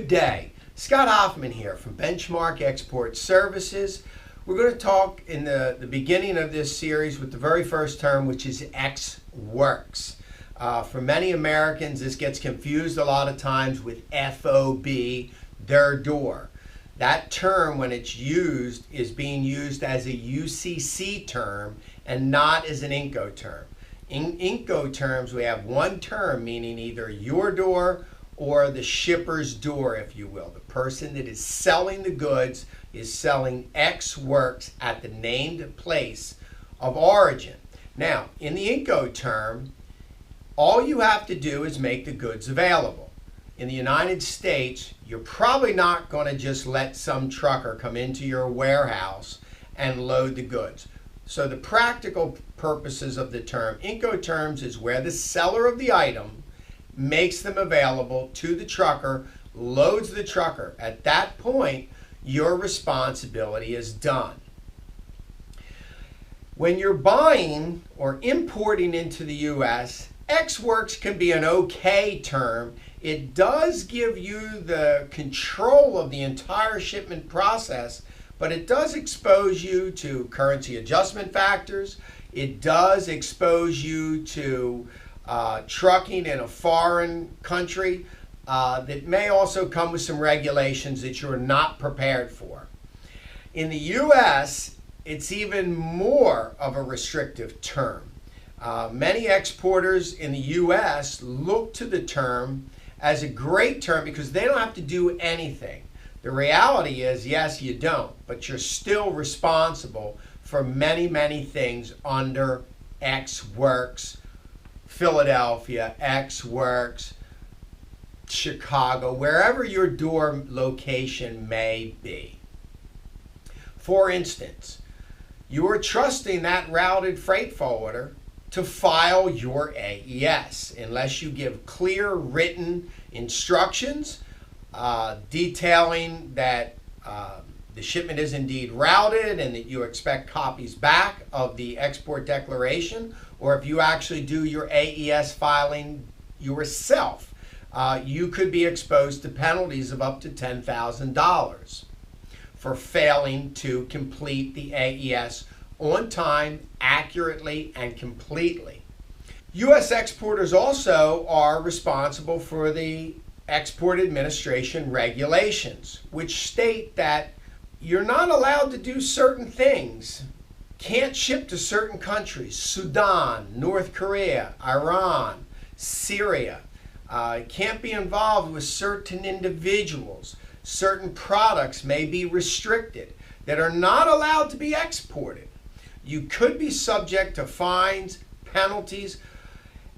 Good day. Scott Hoffman here from Benchmark Export Services. We're going to talk in the beginning of this series with the very first term, which is Ex Works. For many Americans, this gets confused a lot of times with FOB, their door. That term, when it's used, is being used as a UCC term and not as an Incoterm. In Incoterms, we have one term meaning either your door or the shipper's door, if you will. The person that is selling the goods is selling Ex Works at the named place of origin. Now, in the Incoterm, all you have to do is make the goods available. In the United States, you're probably not going to just let some trucker come into your warehouse and load the goods. So the practical purposes of the term, Incoterms, is where the seller of the item makes them available to the trucker, loads the trucker. At that point, your responsibility is done. When you're buying or importing into the U.S., Ex Works can be an okay term. It does give you the control of the entire shipment process, but it does expose you to currency adjustment factors. It does expose you to trucking in a foreign country that may also come with some regulations that you're not prepared for. In the U.S., it's even more of a restrictive term. Many exporters in the U.S. look to the term as a great term because they don't have to do anything. The reality is, yes, you don't, but you're still responsible for many, many things under Ex Works, Philadelphia, Ex Works, Chicago, wherever your door location may be. For instance, you are trusting that routed freight forwarder to file your AES unless you give clear written instructions detailing that the shipment is indeed routed and that you expect copies back of the export declaration, or if you actually do your AES filing yourself, you could be exposed to penalties of up to $10,000 for failing to complete the AES on time, accurately, and completely. U.S. exporters also are responsible for the Export Administration regulations, which state that you're not allowed to do certain things. Can't ship to certain countries: Sudan, North Korea, Iran, Syria. Can't be involved with certain individuals. Certain products may be restricted that are not allowed to be exported. You could be subject to fines, penalties.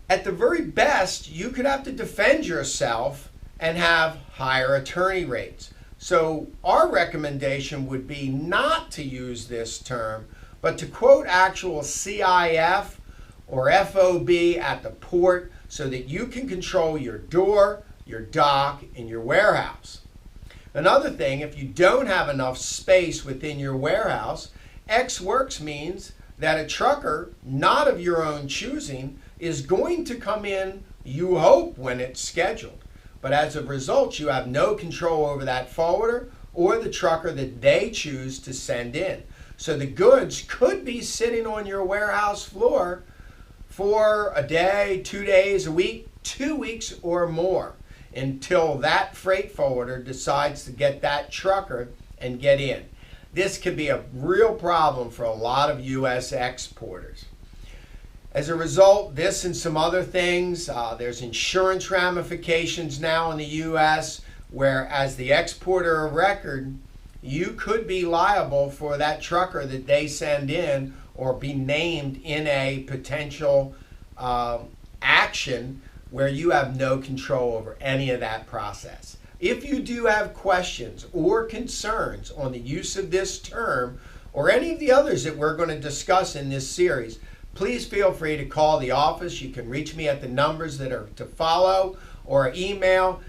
At the very best, you could have to defend yourself and have higher attorney rates. So our recommendation would be not to use this term, but to quote actual CIF or FOB at the port so that you can control your door, your dock, and your warehouse. Another thing, if you don't have enough space within your warehouse, Ex Works means that a trucker, not of your own choosing, is going to come in, you hope, when it's scheduled. But as a result, you have no control over that forwarder or the trucker that they choose to send in. So the goods could be sitting on your warehouse floor for a day, 2 days, a week, 2 weeks, or more until that freight forwarder decides to get that trucker and get in. This could be a real problem for a lot of U.S. exporters. As a result, this and some other things, there's insurance ramifications now in the U.S. where, as the exporter of record, you could be liable for that trucker that they send in or be named in a potential action where you have no control over any of that process. If you do have questions or concerns on the use of this term or any of the others that we're going to discuss in this series, please feel free to call the office. You can reach me at the numbers that are to follow or email.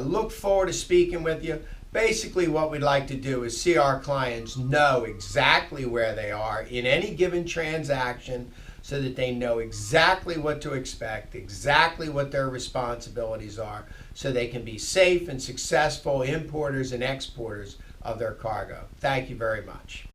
Look forward to speaking with you. Basically, what we'd like to do is see our clients know exactly where they are in any given transaction so that they know exactly what to expect, exactly what their responsibilities are, so they can be safe and successful importers and exporters of their cargo. Thank you very much.